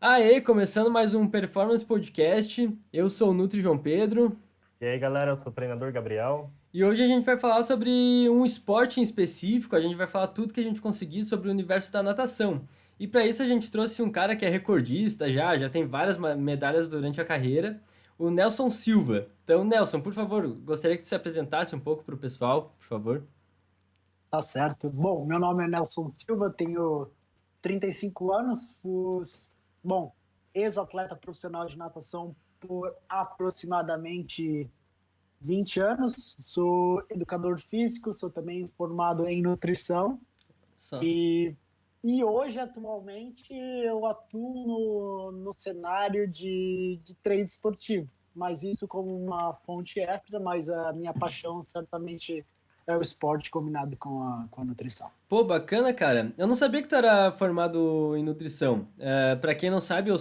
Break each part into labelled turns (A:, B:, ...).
A: Aê, começando mais um Performance Podcast. Eu sou o Nutri João Pedro
B: E aí, galera, eu sou o treinador Gabriel.
A: e hoje a gente vai falar sobre um esporte em específico. A gente vai falar tudo que a gente conseguir sobre o universo da natação. E para isso a gente trouxe um cara que é recordista já tem várias medalhas durante a carreira, o Nelson Silva. Então, Nelson, por favor, gostaria que você se apresentasse um pouco para o pessoal, por favor.
C: Tá certo. Bom, meu nome é Nelson Silva, tenho 35 anos, ex-atleta profissional de natação por aproximadamente 20 anos. Sou educador físico, sou também formado em nutrição
A: Só.
C: e, e hoje, atualmente, eu atuo no cenário de treino esportivo, mas isso como uma fonte extra, mas a minha paixão certamente é o esporte combinado com a nutrição.
A: Pô, bacana, cara. Eu não sabia que tu era formado em nutrição. Pra quem não sabe, eu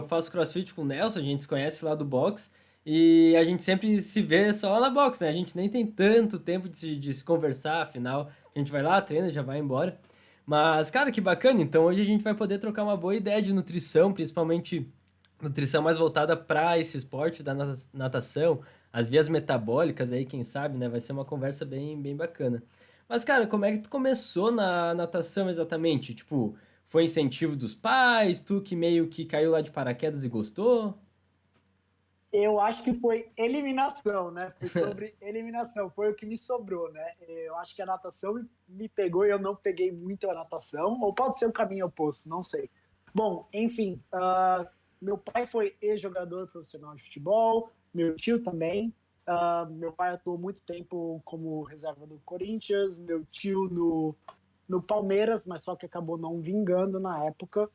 A: faço CrossFit com o Nelson, a gente se conhece lá do box e a gente sempre se vê só lá na box, né? A gente nem tem tanto tempo de se conversar, afinal, a gente vai lá, treina, já vai embora. Mas, cara, que bacana. Então hoje a gente vai poder trocar uma boa ideia de nutrição, principalmente nutrição mais voltada para esse esporte da natação, as vias metabólicas aí, quem sabe, né? Vai ser uma conversa bem bacana. Mas, cara, como é que tu começou na natação exatamente? Tipo, foi incentivo dos pais, tu que meio que caiu lá de paraquedas e gostou?
C: Eu acho que foi eliminação, né? Foi sobre eliminação, foi o que me sobrou, né? Eu acho que a natação me pegou e eu não peguei muito a natação, ou pode ser o caminho oposto, não sei. Bom, enfim, meu pai foi ex-jogador profissional de futebol, meu tio também. Meu pai atuou muito tempo como reserva do Corinthians, meu tio no Palmeiras, mas só que acabou não vingando na época.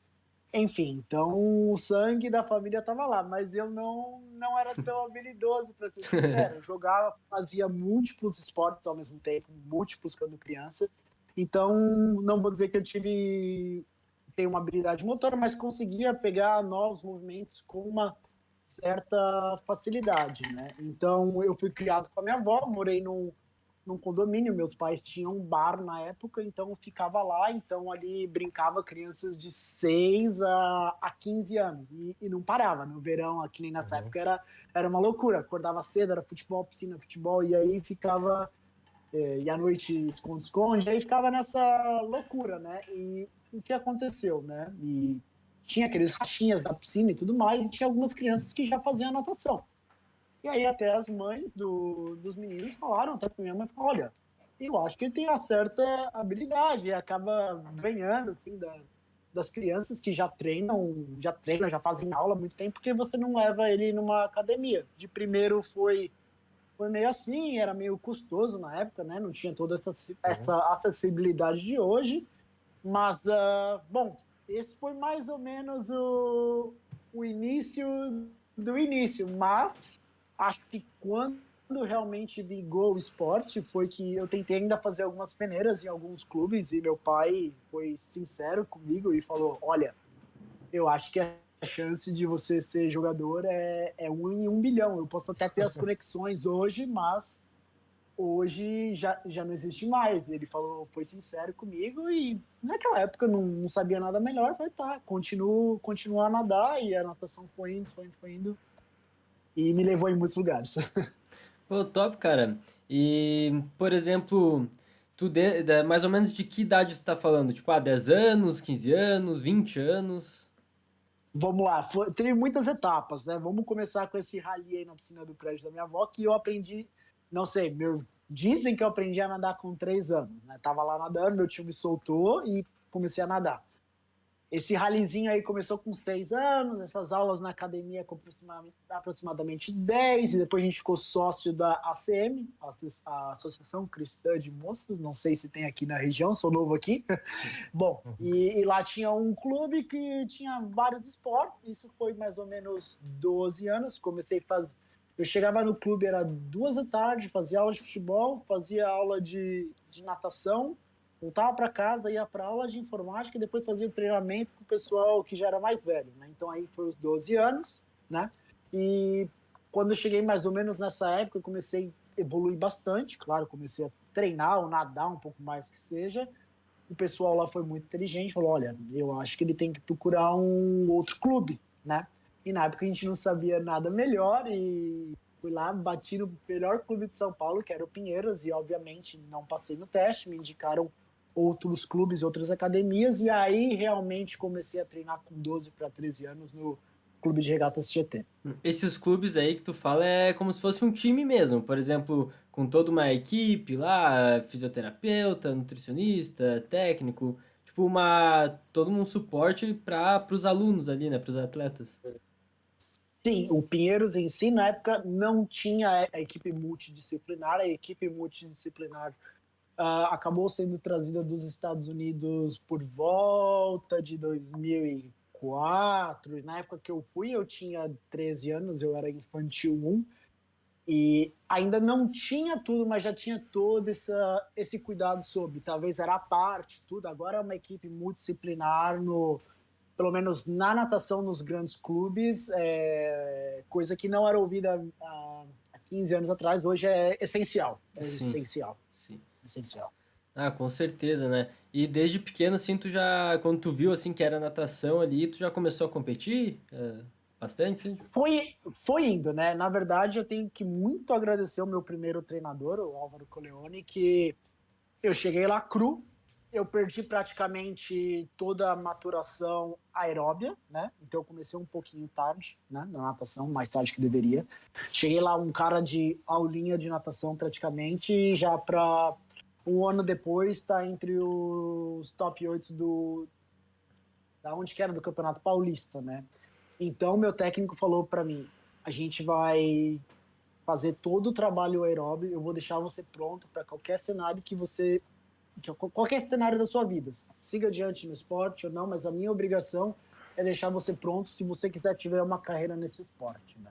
C: Enfim, então o sangue da família estava lá, mas eu não era tão habilidoso, para ser sincero. Eu jogava, fazia múltiplos esportes ao mesmo tempo, múltiplos quando criança. Então, não vou dizer que eu tenho uma habilidade motora, mas conseguia pegar novos movimentos com uma certa facilidade, né? Então, eu fui criado com a minha avó, morei num condomínio, meus pais tinham um bar na época, então eu ficava lá, então ali brincava crianças de 6 a 15 anos, e não parava, no verão, aqui nem nessa
B: Uhum.
C: época, era uma loucura, acordava cedo, era futebol, piscina, futebol, e aí ficava, e à noite esconde-esconde, aí ficava nessa loucura, né, e o que aconteceu, né, e tinha aqueles rachinhas da piscina e tudo mais, e tinha algumas crianças que já faziam natação, e aí até as mães dos meninos falaram, até pra minha mãe, olha, eu acho que ele tem uma certa habilidade, e acaba ganhando, assim, das crianças que já treinam, já fazem aula há muito tempo, porque você não leva ele numa academia. De primeiro foi meio assim, era meio custoso na época, né? Não tinha toda
B: Uhum.
C: essa acessibilidade de hoje, mas, bom, esse foi mais ou menos o início do início, mas acho que quando realmente vingou o esporte foi que eu tentei ainda fazer algumas peneiras em alguns clubes e meu pai foi sincero comigo e falou, olha, eu acho que a chance de você ser jogador é 1 em 1 bilhão. Eu posso até ter as conexões hoje, mas hoje já não existe mais. Ele falou, foi sincero comigo e naquela época eu não sabia nada melhor. Falei, tá, continuo a nadar e a natação foi indo e me levou em muitos lugares.
A: Pô, top, cara. E, por exemplo, mais ou menos de que idade tu tá falando? Tipo, 10 anos, 15 anos, 20 anos?
C: Vamos lá, teve muitas etapas, né? Vamos começar com esse rally aí na piscina do prédio da minha avó, que eu aprendi, não sei, dizem que eu aprendi a nadar com 3 anos, né? Tava lá nadando, meu tio me soltou e comecei a nadar. Esse ralizinho aí começou com 6 anos, essas aulas na academia com aproximadamente 10, e depois a gente ficou sócio da ACM, a Associação Cristã de Moços, não sei se tem aqui na região, sou novo aqui. Bom,
B: Uhum.
C: e lá tinha um clube que tinha vários esportes, isso foi mais ou menos 12 anos, comecei a fazer. Eu chegava no clube, era 2 da tarde, fazia aula de futebol, fazia aula de natação, voltava para casa, ia para aula de informática e depois fazia o treinamento com o pessoal que já era mais velho, né? Então aí foi os 12 anos, né? E quando eu cheguei mais ou menos nessa época, eu comecei a evoluir bastante, claro, comecei a treinar ou nadar um pouco mais que seja, o pessoal lá foi muito inteligente, falou, olha, eu acho que ele tem que procurar um outro clube, né? E na época a gente não sabia nada melhor e fui lá, bati no melhor clube de São Paulo, que era o Pinheiros, e obviamente não passei no teste, me indicaram outros clubes, outras academias, e aí realmente comecei a treinar com 12 para 13 anos no Clube de Regatas Tietê.
A: Esses clubes aí que tu fala é como se fosse um time mesmo, por exemplo, com toda uma equipe lá, fisioterapeuta, nutricionista, técnico, tipo todo um suporte para os alunos ali, né, para os atletas.
C: Sim, o Pinheiros em si, na época, não tinha a equipe multidisciplinar. A equipe multidisciplinar acabou sendo trazida dos Estados Unidos por volta de 2004. E na época que eu fui, eu tinha 13 anos, eu era infantil 1. E ainda não tinha tudo, mas já tinha todo esse cuidado sobre. Talvez era a parte, tudo. Agora é uma equipe multidisciplinar pelo menos na natação nos grandes clubes, coisa que não era ouvida há 15 anos atrás, hoje é essencial. É
A: Sim,
C: essencial.
A: sim.
C: Essencial.
A: Ah, com certeza, né? E desde pequeno, assim, quando tu viu, assim, que era natação ali, tu já começou a competir? Bastante, sim?
C: Foi indo, né? Na verdade, eu tenho que muito agradecer o meu primeiro treinador, o Álvaro Coleone, que eu cheguei lá cru, eu perdi praticamente toda a maturação aeróbia, né? Então eu comecei um pouquinho tarde, né, na natação, mais tarde que deveria. Cheguei lá um cara de aulinha de natação praticamente, e já para um ano depois está entre os top 8 da onde que era do Campeonato Paulista, né? Então meu técnico falou para mim, a gente vai fazer todo o trabalho aeróbio, eu vou deixar você pronto para qualquer cenário qualquer cenário da sua vida. Siga adiante no esporte ou não, mas a minha obrigação é deixar você pronto se você quiser tiver uma carreira nesse esporte, né?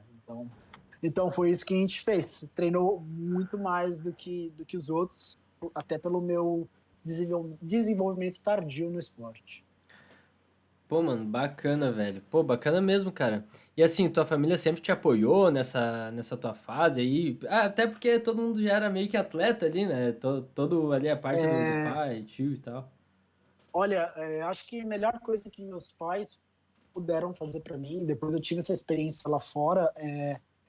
C: Então foi isso que a gente fez. Treinou muito mais do que os outros, até pelo meu desenvolvimento tardio no esporte.
A: Pô, mano, bacana, velho. Pô, bacana mesmo, cara. E assim, tua família sempre te apoiou nessa tua fase aí? Ah, até porque todo mundo já era meio que atleta ali, né? Todo ali a parte do pai, tio e tal.
C: Olha, acho que a melhor coisa que meus pais puderam fazer para mim, depois eu tive essa experiência lá fora,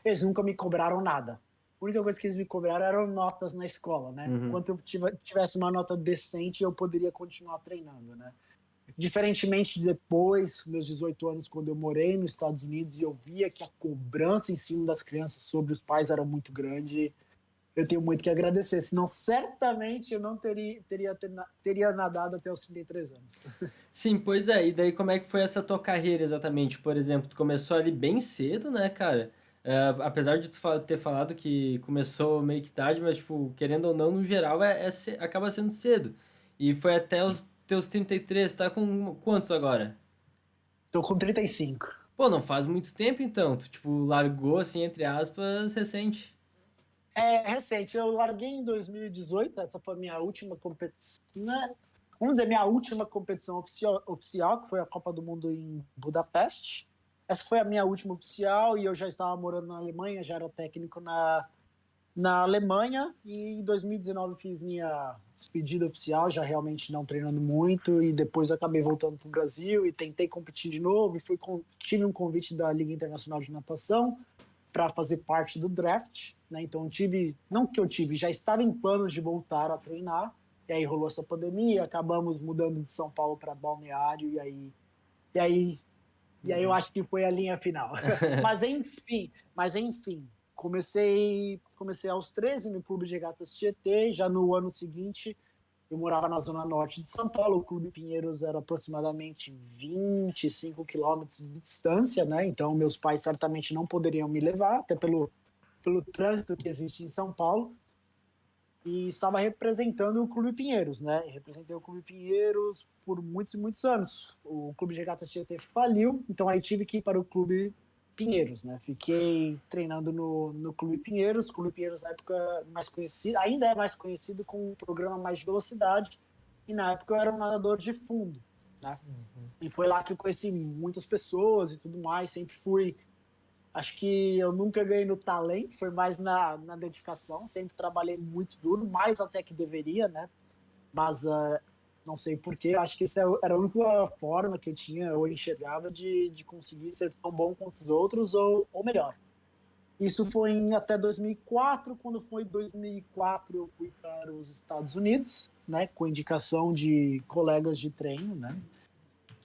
C: eles nunca me cobraram nada. A única coisa que eles me cobraram eram notas na escola, né?
A: Uhum.
C: Enquanto eu tivesse uma nota decente, eu poderia continuar treinando, né? Diferentemente de depois, meus 18 anos, quando eu morei nos Estados Unidos e eu via que a cobrança em cima das crianças sobre os pais era muito grande, eu tenho muito que agradecer. Senão, certamente, eu não teria nadado até os 33 anos.
A: Sim, pois é. E daí como é que foi essa tua carreira exatamente? Por exemplo, tu começou ali bem cedo, né, cara? Apesar de ter falado que começou meio que tarde, mas, tipo, querendo ou não, no geral, acaba sendo cedo. E foi até os teus 33, tá com quantos agora?
C: Estou com 35.
A: Pô, não faz muito tempo então. Tu, tipo, largou, assim, entre aspas, recente.
C: É recente, eu larguei em 2018, essa foi a minha última competição, né? Vamos dizer, minha última competição oficial, que foi a Copa do Mundo em Budapeste. Essa foi a minha última oficial e eu já estava morando na Alemanha, já era técnico na Alemanha e em 2019 fiz minha despedida oficial, já realmente não treinando muito e depois acabei voltando para o Brasil e tentei competir de novo e tive um convite da Liga Internacional de Natação para fazer parte do draft, né? Então já estava em planos de voltar a treinar, e aí rolou essa pandemia, acabamos mudando de São Paulo para Balneário, e aí eu acho que foi a linha final. mas enfim, comecei aos 13 no Clube de Regatas Tietê, já no ano seguinte eu morava na zona norte de São Paulo, o Clube Pinheiros era aproximadamente 25 quilômetros de distância, né? Então meus pais certamente não poderiam me levar, até pelo trânsito que existe em São Paulo. E estava representando o Clube Pinheiros, né? Representei o Clube Pinheiros por muitos e muitos anos. O Clube de Regatas Tietê faliu, então aí tive que ir para o Clube Pinheiros, né? Fiquei treinando no Clube Pinheiros. O Clube Pinheiros, na época, mais conhecido, ainda é mais conhecido com um programa mais de velocidade. E na época eu era um nadador de fundo, né? E foi lá que eu conheci muitas pessoas e tudo mais. Sempre fui. Acho que eu nunca ganhei no talento, foi mais na dedicação. Sempre trabalhei muito duro, mais até que deveria, né? Mas Não sei porquê, acho que essa era a única forma que eu tinha ou enxergava de conseguir ser tão bom quanto os outros ou melhor. Isso foi até 2004. Quando foi 2004 eu fui para os Estados Unidos, né, com indicação de colegas de treino, né,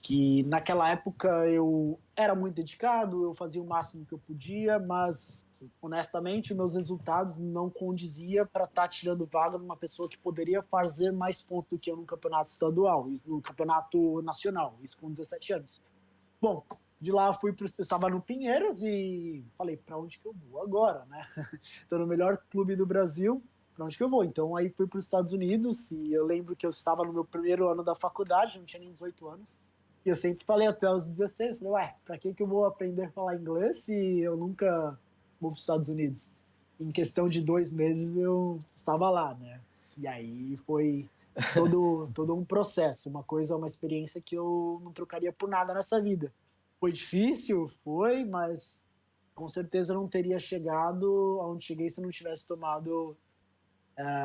C: que naquela época eu era muito dedicado, eu fazia o máximo que eu podia, mas honestamente meus resultados não condiziam para estar tirando vaga de uma pessoa que poderia fazer mais pontos do que eu no campeonato estadual, no campeonato nacional, isso com 17 anos. Bom, de lá eu estava no Pinheiros e falei, para onde que eu vou agora, né? Estou no melhor clube do Brasil, para onde que eu vou? Então aí fui para os Estados Unidos e eu lembro que eu estava no meu primeiro ano da faculdade, não tinha nem 18 anos, e eu sempre falei até os 16, falei, ué, para que eu vou aprender a falar inglês se eu nunca vou para os Estados Unidos? Em questão de 2 meses eu estava lá, né? E aí foi todo um processo, uma experiência que eu não trocaria por nada nessa vida. Foi difícil, foi, mas com certeza não teria chegado aonde cheguei se não tivesse tomado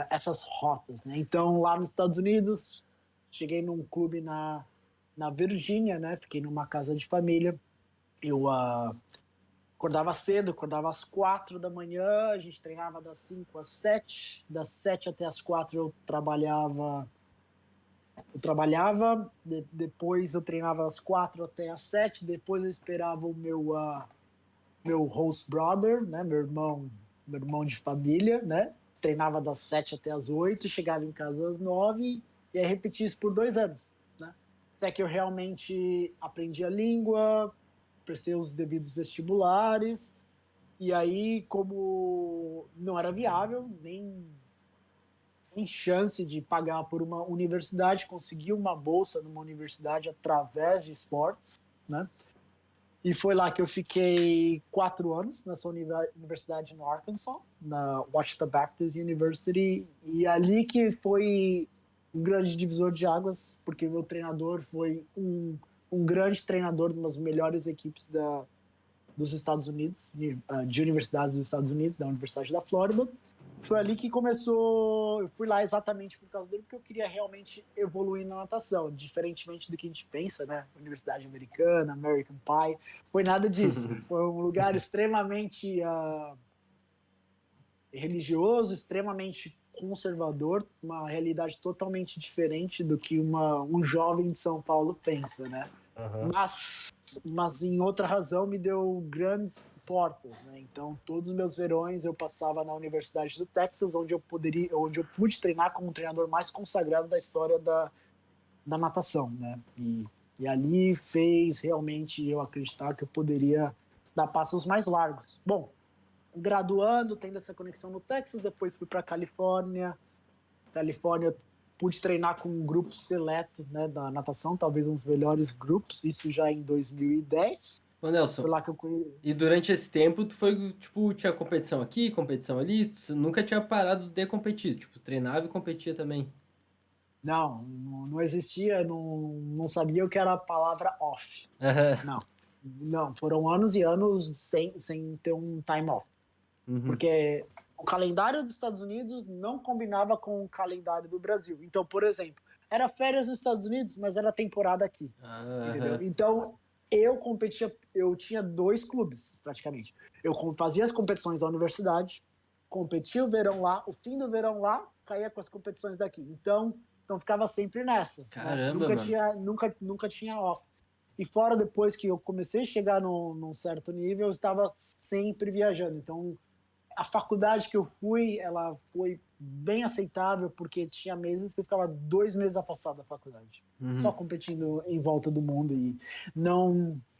C: essas rotas, né? Então, lá nos Estados Unidos, cheguei num clube na Virgínia, né? Fiquei numa casa de família. Eu acordava cedo, acordava às 4 da manhã, a gente treinava das 5 às 7, das 7 até às 4 depois eu treinava às 4 até às 7, depois eu esperava o meu host brother, né, meu irmão de família, né, treinava das 7 até às 8, chegava em casa às 9 e aí repetia isso por 2 anos, né, até que eu realmente aprendi a língua, prestei os devidos vestibulares, e aí, como não era viável, nem sem chance de pagar por uma universidade, consegui uma bolsa numa universidade através de esportes, né? E foi lá que eu fiquei 4 anos nessa universidade no Arkansas, na Ouachita Baptist University, e ali que foi um grande divisor de águas, porque meu treinador foi um grande treinador de uma das melhores equipes dos Estados Unidos, de universidades dos Estados Unidos, da Universidade da Flórida. Foi ali que começou. Eu fui lá exatamente por causa dele, porque eu queria realmente evoluir na natação, diferentemente do que a gente pensa, né? Universidade americana, American Pie. Foi nada disso. Foi um lugar extremamente religioso, extremamente conservador, uma realidade totalmente diferente do que um jovem de São Paulo pensa, né?
B: Aham.
C: Mas em outra razão me deu grandes portas, né? Então todos os meus verões eu passava na Universidade do Texas, onde eu pude treinar como o treinador mais consagrado da história da natação, né? E ali fez realmente eu acreditar que eu poderia dar passos mais largos. Bom, graduando, tendo essa conexão no Texas, depois fui para Califórnia, pude treinar com um grupo seleto, né, da natação, talvez um dos melhores grupos, isso já em 2010.
A: Ô,
C: Foi
A: Nelson,
C: lá que eu conheci.
A: e durante esse tempo, tu foi, tipo, tinha competição aqui, competição ali, tu nunca tinha parado de competir, tipo, treinava e competia também.
C: Não existia, não sabia o que era a palavra off.
A: Aham.
C: Não, não, foram anos e anos sem ter um time off.
A: Uhum.
C: Porque o calendário dos Estados Unidos não combinava com o calendário do Brasil. Então, por exemplo, era férias nos Estados Unidos, mas era temporada aqui. Entendeu?
A: Aham.
C: Então, eu competia, eu tinha 2 clubes, praticamente. Eu fazia as competições da universidade, competia o verão lá, o fim do verão lá, caía com as competições daqui. Então ficava sempre nessa, né?
A: Caramba, mano.
C: Nunca tinha off. E fora, depois que eu comecei a chegar num certo nível, eu estava sempre viajando. Então, a faculdade que eu fui, ela foi bem aceitável, porque tinha meses que eu ficava 2 meses afastado da faculdade, só
A: Uhum.
C: competindo em volta do mundo. E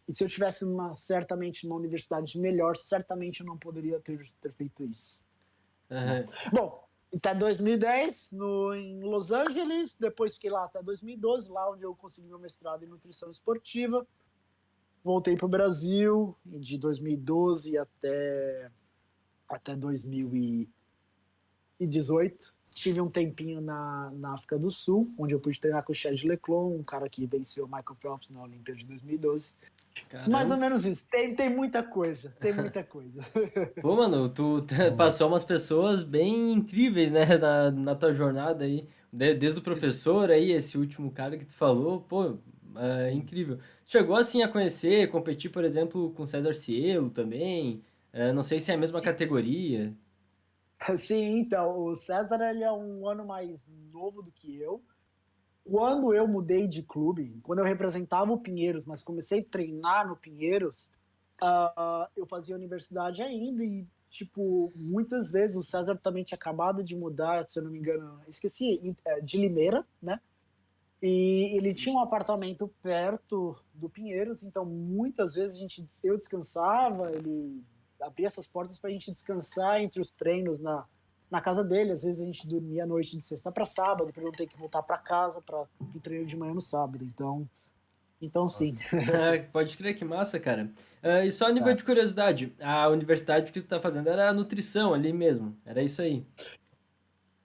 C: se eu tivesse certamente uma universidade melhor, certamente eu não poderia ter feito isso, né?
A: Aham.
C: Bom, até 2010 em Los Angeles, depois fiquei lá até 2012, lá onde eu consegui meu mestrado em nutrição esportiva. Voltei para o Brasil de 2012 até 2018. tive um tempinho na África do Sul, onde eu pude treinar com o Chad Leclerc, um cara que venceu o Michael Phelps na Olimpíada de 2012. Mais ou
A: Caramba.
C: menos isso. Tem muita coisa, tem muita coisa.
A: Pô, mano, tu passou umas pessoas bem incríveis, né, na tua jornada aí. Desde o professor aí, esse último cara que tu falou, pô, é
C: Sim.
A: incrível. Chegou assim a conhecer, competir, por exemplo, com César Cielo também. Não sei se é a mesma categoria.
C: Sim, então, o César ele é um ano mais novo do que eu. Quando eu mudei de clube, quando eu representava o Pinheiros, mas comecei a treinar no Pinheiros, eu fazia universidade ainda e, tipo, muitas vezes o César também tinha acabado de mudar, se eu não me engano, esqueci, de Limeira, né? E ele tinha um apartamento perto do Pinheiros, então muitas vezes eu descansava, ele abria essas portas para a gente descansar entre os treinos na casa dele. Às vezes a gente dormia à noite de sexta para sábado, para não ter que voltar para casa para o treino de manhã no sábado. Então sim.
A: Pode crer, que massa, cara. E só a nível
C: É.
A: de curiosidade, a universidade que tu tá fazendo era a nutrição ali mesmo, era isso aí.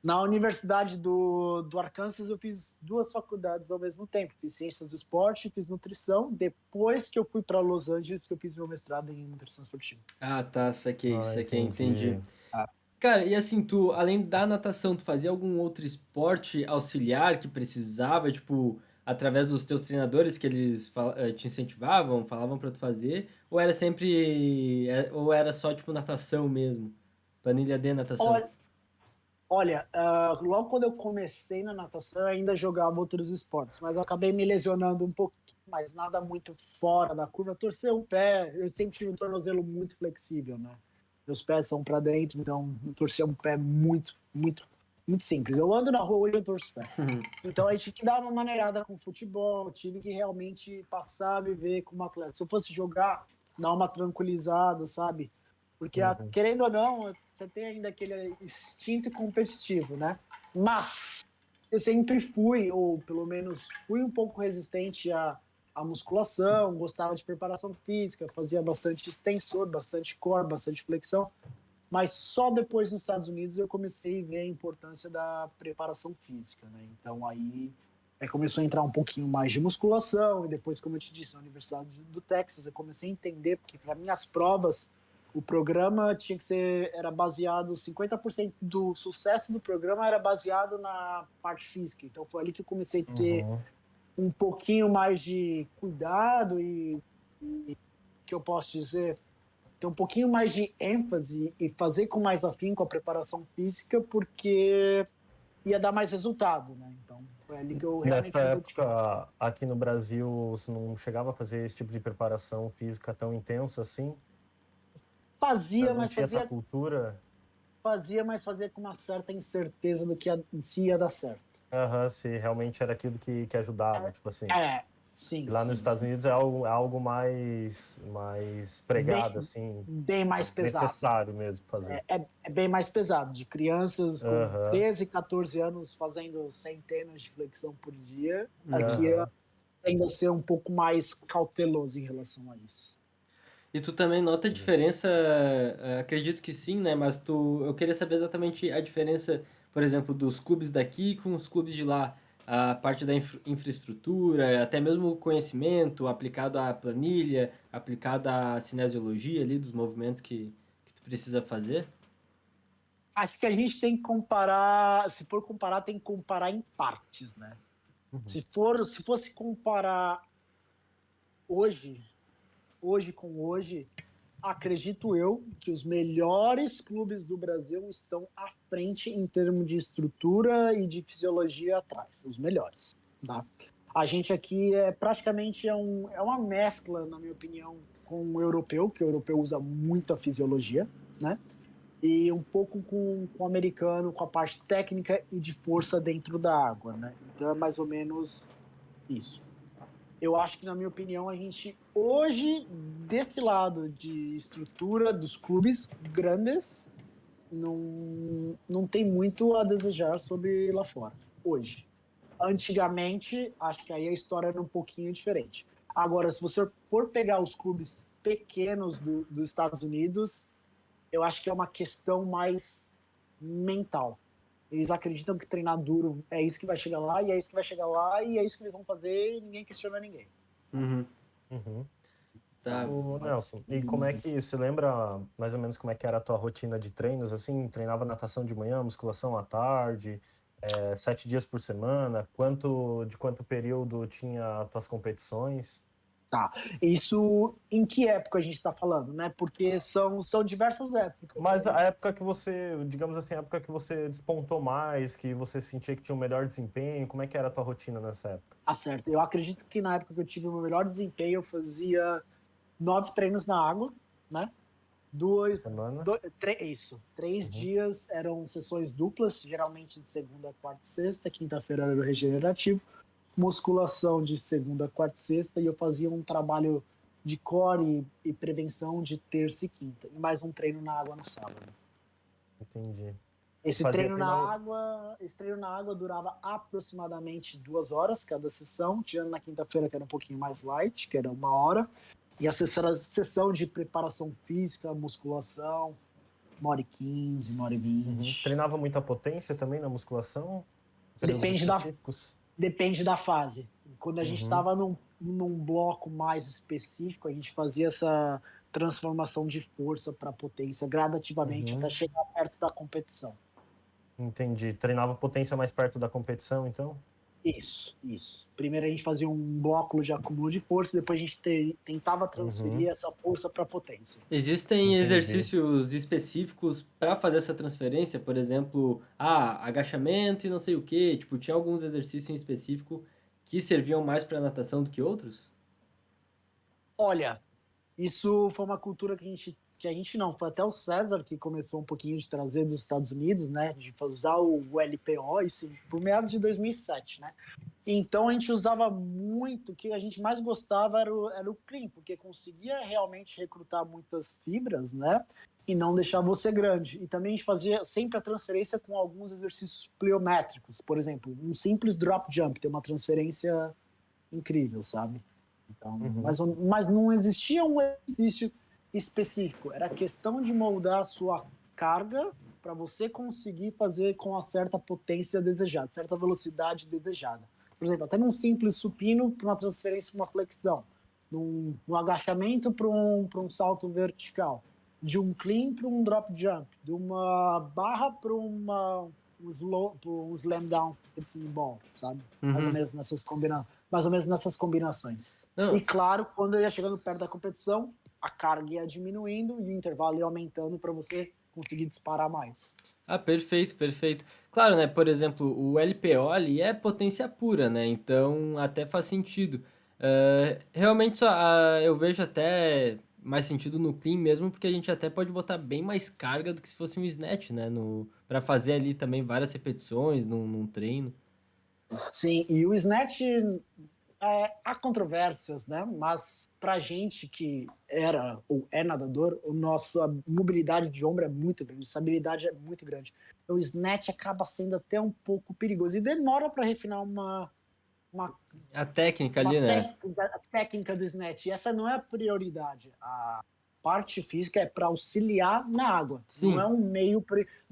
C: Na Universidade do Arkansas, eu fiz duas faculdades ao mesmo tempo. Fiz Ciências do Esporte e fiz Nutrição. Depois que eu fui para Los Angeles, que eu fiz meu mestrado em Nutrição Esportiva.
A: Ah, tá, saquei,
B: Ah,
A: saquei, entendi.
B: entendi.
C: Ah,
A: Cara, e assim, tu, além da natação, tu fazia algum outro esporte auxiliar que precisava, tipo, através dos teus treinadores que eles te incentivavam, falavam pra tu fazer, ou era sempre, ou era só, tipo, natação mesmo? Planilha de natação.
C: olha, logo quando eu comecei na natação, eu ainda jogava outros esportes, mas eu acabei me lesionando um pouquinho, mas nada muito fora da curva. Torcer o pé, eu sempre tive um tornozelo muito flexível, né? Meus pés são para dentro, então eu torcia um pé muito, muito, muito simples. Eu ando na rua hoje eu torço o pé. Então aí tive que dar uma maneirada com o futebol, tive que realmente passar a viver como atleta. Se eu fosse jogar, dar uma tranquilizada, sabe? Porque,
B: Uhum.
C: querendo ou não, você tem ainda aquele instinto competitivo, né? Mas eu sempre fui, ou pelo menos fui um pouco resistente à musculação, gostava de preparação física, fazia bastante extensor, bastante core, bastante flexão. Mas só depois nos Estados Unidos eu comecei a ver a importância da preparação física, né? Então aí começou a entrar um pouquinho mais de musculação e depois, como eu te disse, na Universidade do Texas eu comecei a entender porque para minhas provas o programa tinha que ser era baseado 50% do sucesso do programa era baseado na parte física. Então foi ali que eu comecei a ter
B: Uhum.
C: um pouquinho mais de cuidado e que eu posso dizer ter um pouquinho mais de ênfase e fazer com mais afinco a preparação física, porque ia dar mais resultado, né? Então, foi ali que eu
B: Nessa
C: realmente me dediquei.
B: época, aqui no Brasil, você não chegava a fazer esse tipo de preparação física tão intensa assim?
C: Fazia,
B: Não
C: mas
B: tinha essa cultura?
C: fazia com uma certa incerteza do que se ia dar certo.
B: Aham, se realmente era aquilo que ajudava, tipo assim.
C: É, sim,
B: E lá nos
C: sim,
B: Estados
C: sim.
B: Unidos é algo mais pregado,
C: Bem,
B: assim,
C: bem mais pesado.
B: necessário mesmo fazer.
C: É bem mais pesado. De crianças com
B: Aham,
C: 13, 14 anos fazendo centenas de flexão por dia, aqui
B: aham.
C: tende a ser um pouco mais cauteloso em relação a isso.
A: E tu também nota a diferença, acredito que sim, né? Mas eu queria saber exatamente a diferença, por exemplo, dos clubes daqui com os clubes de lá. A parte da infraestrutura, até mesmo o conhecimento aplicado à planilha, aplicado à cinesiologia ali, dos movimentos que tu precisa fazer.
C: Acho que a gente tem que comparar, se for comparar, tem que comparar em partes, né?
B: Uhum.
C: Se fosse comparar hoje, hoje com hoje, acredito eu que os melhores clubes do Brasil estão à frente em termos de estrutura e de fisiologia atrás, os melhores, tá? A gente aqui praticamente é uma mescla, na minha opinião, com o europeu, que o europeu usa muita fisiologia, né? E um pouco com o americano, com a parte técnica e de força dentro da água, né? Então é mais ou menos isso. Eu acho que, na minha opinião, a gente hoje, desse lado de estrutura dos clubes grandes, não tem muito a desejar sobre lá fora, hoje. Antigamente, acho que aí a história era um pouquinho diferente. Agora, se você for pegar os clubes pequenos dos Estados Unidos, eu acho que é uma questão mais mental. Eles acreditam que treinar duro é isso que vai chegar lá, e é isso que vai chegar lá, e é isso que eles vão fazer, e ninguém questiona ninguém.
A: Uhum.
B: Uhum.
A: Tá.
B: O Nelson, e como é
C: Business.
B: que, você lembra mais ou menos como é que era a tua rotina de treinos, assim, treinava natação de manhã, musculação à tarde, 7 dias por semana, de quanto período tinha as tuas competições?
C: Tá. Isso em que época a gente está falando, né? Porque são diversas épocas,
B: Mas
C: né?
B: a época que você, digamos assim, a época que você despontou mais, que você sentia que tinha um melhor desempenho, como é que era a tua rotina nessa época?
C: Tá certo. Eu acredito que na época que eu tive o meu melhor desempenho, eu fazia 9 treinos na água, né?
B: Por
C: Duas,
B: semana?
C: isso. 3
B: Uhum.
C: dias eram sessões duplas, geralmente de segunda, quarta e sexta. Quinta-feira era o regenerativo. Musculação de segunda, quarta e sexta. E eu fazia um trabalho de core e prevenção de terça e quinta. E mais um treino na água no sábado.
B: Entendi. E
C: Esse
B: fazia,
C: treino na
B: treinava...
C: água, esse treino na água durava aproximadamente 2 horas cada sessão, tirando na quinta-feira que era um pouquinho mais light, que era 1 hora, e a sessão de preparação física, musculação, 1h15, uma hora e
B: Uhum.
C: 20.
B: Treinava muita potência também na musculação? Períodos
C: Depende da,
B: específicos?
C: depende da fase. Quando a gente
B: Uhum.
C: estava num bloco mais específico, a gente fazia essa transformação de força para potência gradativamente até
B: Uhum.
C: chegar perto da competição.
B: Entendi. Treinava potência mais perto da competição, então?
C: Isso. Primeiro a gente fazia um bloco de acúmulo de força, depois a gente tentava transferir
B: Uhum.
C: essa força para potência.
A: Existem
B: Entendi.
A: exercícios específicos para fazer essa transferência, por exemplo, agachamento e não sei o quê. Tipo, tinha alguns exercícios em específico que serviam mais para natação do que outros?
C: Olha, isso foi uma cultura que a gente não, foi até o César que começou um pouquinho de trazer dos Estados Unidos, né, de usar o LPO, isso por meados de 2007, né? Então a gente usava muito, o que a gente mais gostava era o clean, porque conseguia realmente recrutar muitas fibras, né? E não deixar você grande. E também a gente fazia sempre a transferência com alguns exercícios pliométricos. Por exemplo, um simples drop jump tem uma transferência incrível, sabe? Então,
B: Uhum.
C: mas não existia um exercício específico. Era questão de moldar a sua carga para você conseguir fazer com a certa potência desejada, certa velocidade desejada. Por exemplo, até num simples supino, para uma transferência para uma flexão, num agachamento para um salto vertical, de um clean para um drop jump, de uma barra para um slam down esse ball, sabe?
A: Uhum.
C: Mais ou menos nessas combinações. E
A: Não,
C: claro, quando eu ia chegando perto da competição, a carga ia diminuindo e o intervalo ia aumentando para você conseguir disparar mais.
A: perfeito, perfeito. Claro, né? Por exemplo, o LPO ali é potência pura, né? Então até faz sentido. Realmente eu vejo até mais sentido no clean mesmo, porque a gente até pode botar bem mais carga do que se fosse um snatch, né? Para fazer ali também várias repetições num treino.
C: Sim, e o snatch, há controvérsias, né? Mas pra gente que era ou é nadador, a nossa mobilidade de ombro é muito grande, estabilidade é muito grande. Então, o snatch acaba sendo até um pouco perigoso e demora para refinar uma,
A: A técnica
C: uma
A: ali, né?
C: técnica, a técnica do snatch. E essa não é a prioridade. A parte física é para auxiliar na água, não é
A: Sim.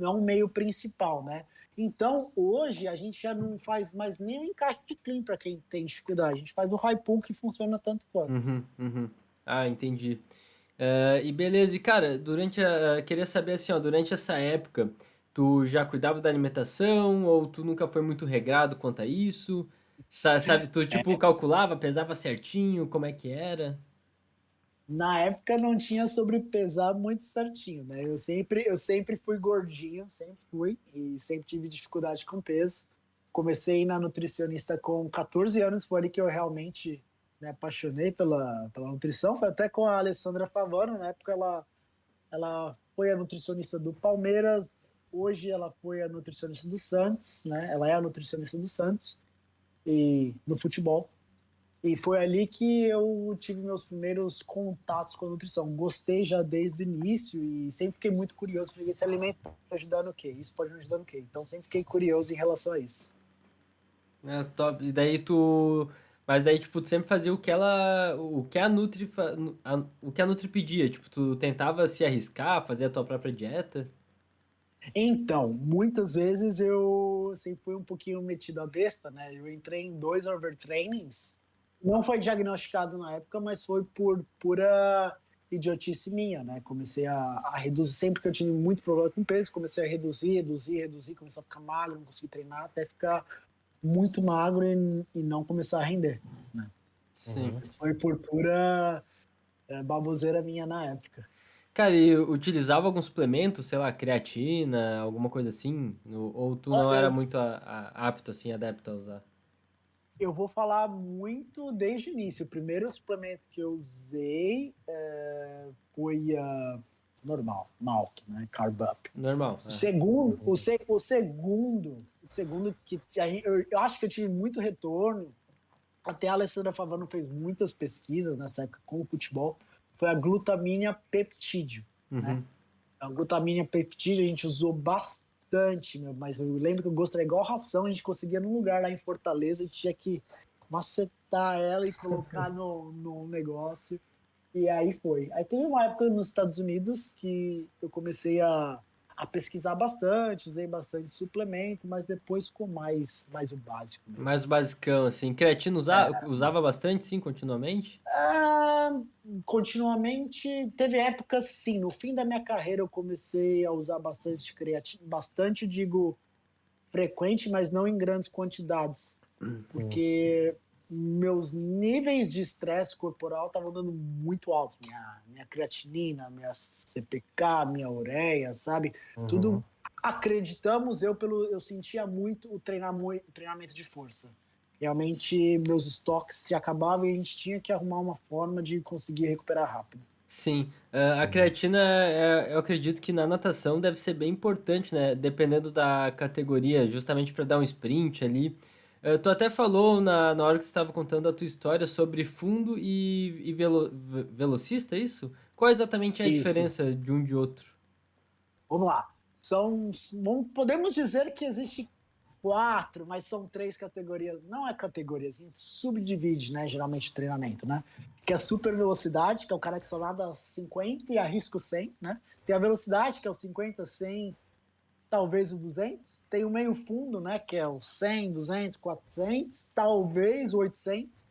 C: um meio principal, né? Então, hoje a gente já não faz mais nem o encaixe de clean para quem tem dificuldade. A gente faz o high pull que funciona tanto quanto.
A: Uhum, uhum. Entendi. E beleza, e cara, queria saber assim, ó, durante essa época, tu já cuidava da alimentação ou tu nunca foi muito regrado quanto a isso? Sabe, tu tipo calculava, pesava certinho, como é que era?
C: Na época não tinha sobrepesar muito certinho, né? Eu sempre fui gordinho, sempre fui, e sempre tive dificuldade com peso. Comecei na nutricionista com 14 anos, foi ali que eu realmente me apaixonei pela nutrição. Foi até com a Alessandra Favano, na época ela foi a nutricionista do Palmeiras, hoje ela foi a nutricionista do Santos, né? Ela é a nutricionista do Santos, e no futebol. E foi ali que eu tive meus primeiros contatos com a nutrição. Gostei já desde o início e sempre fiquei muito curioso. Falei, esse alimento pode ajudar no quê? Isso pode me ajudar no quê? Então sempre fiquei curioso em relação a isso.
A: Top. E daí tu. Mas daí, tipo, tu sempre fazia o que ela. O que a Nutri. O que a Nutri pedia. Tipo, tu tentava se arriscar, fazer a tua própria dieta.
C: Então, muitas vezes eu sempre fui um pouquinho metido a besta, né? Eu entrei em 2 overtrainings. Não foi diagnosticado na época, mas foi por pura idiotice minha, né? Comecei a reduzir, sempre que eu tive muito problema com peso, comecei a reduzir, comecei a ficar magro, não consegui treinar, até ficar muito magro e não começar a render, né?
A: Sim.
C: Isso foi por pura baboseira minha na época.
A: Cara, e utilizava algum suplemento, sei lá, creatina, alguma coisa assim? Ou tu não era
C: Olha,
A: muito apto, assim, adepto a usar?
C: eu vou falar muito desde o início. O primeiro suplemento que eu usei foi normal, malto, né? Carb Up.
A: Normal,
C: O
A: é.
C: segundo, o segundo que eu acho que eu tive muito retorno, até a Alessandra Favano fez muitas pesquisas nessa época com o futebol, foi a glutamina peptídeo, né?
A: Uhum.
C: A glutamina peptídeo a gente usou bastante, meu, mas eu lembro que o gosto era igual ração, a gente conseguia num lugar lá em Fortaleza e tinha que macetar ela e colocar no negócio. E aí foi. Aí teve uma época nos Estados Unidos que eu comecei a pesquisar bastante, usei bastante suplemento, mas depois ficou mais o básico mesmo.
A: Mais basicão, assim. Creatina usava bastante, sim, continuamente?
C: Ah, continuamente, teve épocas, sim. No fim da minha carreira eu comecei a usar bastante creatina, bastante, digo, frequente, mas não em grandes quantidades, porque meus níveis de estresse corporal estavam dando muito altos. Minha creatinina, minha CPK, minha ureia, sabe? Tudo
B: Uhum.
C: acreditamos, eu sentia muito o treinamento de força. Realmente meus estoques se acabavam e a gente tinha que arrumar uma forma de conseguir recuperar rápido.
A: Sim. A creatina, eu acredito que na natação deve ser bem importante, né? Dependendo da categoria, justamente para dar um sprint ali. Tu até falou na hora que você estava contando a tua história sobre fundo e velocista, é isso? Qual exatamente é a
C: Isso.
A: diferença de um de outro?
C: Vamos lá. Podemos dizer que existe 4, mas são 3 categorias. Não é categorias, a gente subdivide, né? Geralmente treinamento, né? Que é a super velocidade, que é o cara que só nada 50 e arrisca o 100, né? Tem a velocidade, que é o 50, 100, talvez o 200. Tem o meio fundo, né? Que é o 100, 200, 400, talvez o 800.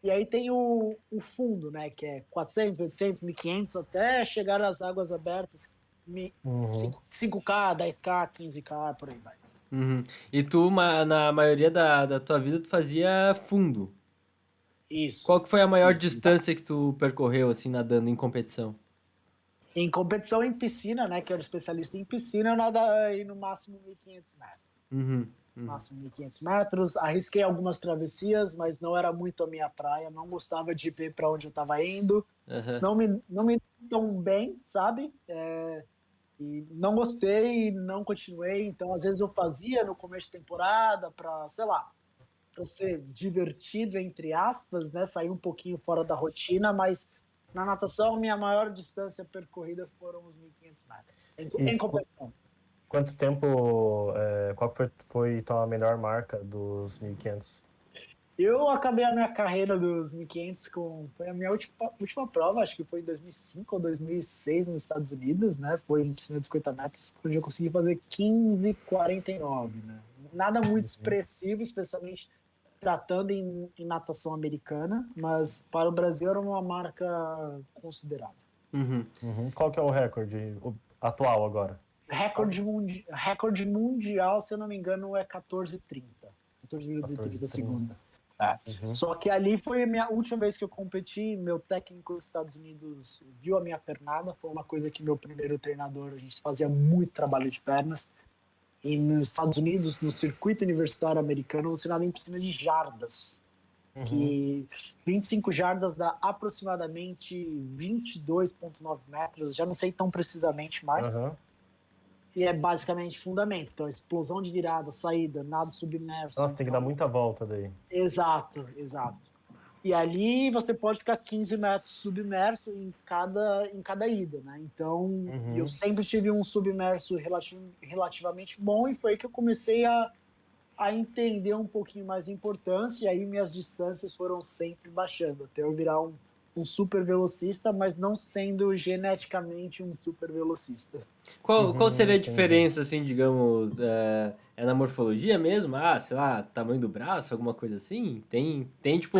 C: E aí tem o fundo, né? Que é 400, 800, 1.500, até chegar às águas abertas,
B: Uhum.
C: 5K, 10K, 15K, por aí vai.
A: Uhum. E tu, na maioria da tua vida, tu fazia fundo.
C: Isso,
A: Qual que foi a maior
C: isso.
A: distância que tu percorreu, assim, nadando em competição?
C: Em competição em piscina, né? Que eu era especialista em piscina, eu nado aí no máximo 1.500 metros.
A: Uhum. Uhum.
C: Máximo 1.500 metros. Arrisquei algumas travessias, mas não era muito a minha praia. Não gostava de ver para onde eu estava indo.
A: Aham.
C: Não me tão bem, sabe? E não gostei, não continuei. Então, às vezes eu fazia no começo de temporada para, sei lá, para ser divertido, entre aspas, né? Sair um pouquinho fora da rotina, mas na natação, minha maior distância percorrida foram os 1.500 metros,
B: E
C: em competição.
B: quanto tempo, qual que foi tua melhor marca dos 1.500?
C: Eu acabei a minha carreira dos 1.500 foi a minha última prova, acho que foi em 2005 ou 2006 nos Estados Unidos, né? Foi em piscina de 50 metros, onde eu consegui fazer 15,49, né? Nada muito expressivo, especialmente tratando em natação americana, mas para o Brasil era uma marca considerável.
A: Uhum.
B: Uhum. Qual que é o recorde atual agora? Sabe?
C: Recorde mundial, se eu não me engano, é 14,30. 14 minutos e 30
B: 14,30.
C: segundos. É.
B: Uhum.
C: Só que ali foi a minha última vez que eu competi. Meu técnico dos Estados Unidos viu a minha pernada. Foi uma coisa que meu primeiro treinador, a gente fazia muito trabalho de pernas. E nos Estados Unidos, no circuito universitário americano, você nada em piscina de jardas.
B: Uhum.
C: Que 25 jardas dá aproximadamente 22,9 metros. Já não sei tão precisamente mais.
B: Uhum.
C: E é basicamente fundamento. Então, explosão de virada, saída, nado submerso.
B: Nossa, tem que dar
C: Então,
B: muita volta daí.
C: exato, exato. E ali você pode ficar 15 metros submerso em cada ida, né? Então, eu
B: Uhum.
C: sempre tive um submerso relativamente bom e foi aí que eu comecei a entender um pouquinho mais a importância e aí minhas distâncias foram sempre baixando, até eu virar um um super velocista, mas não sendo geneticamente um super velocista.
A: Qual seria a
B: Entendi.
A: diferença, assim, digamos, é na morfologia mesmo? Ah, sei lá, tamanho do braço, alguma coisa assim? Tem tipo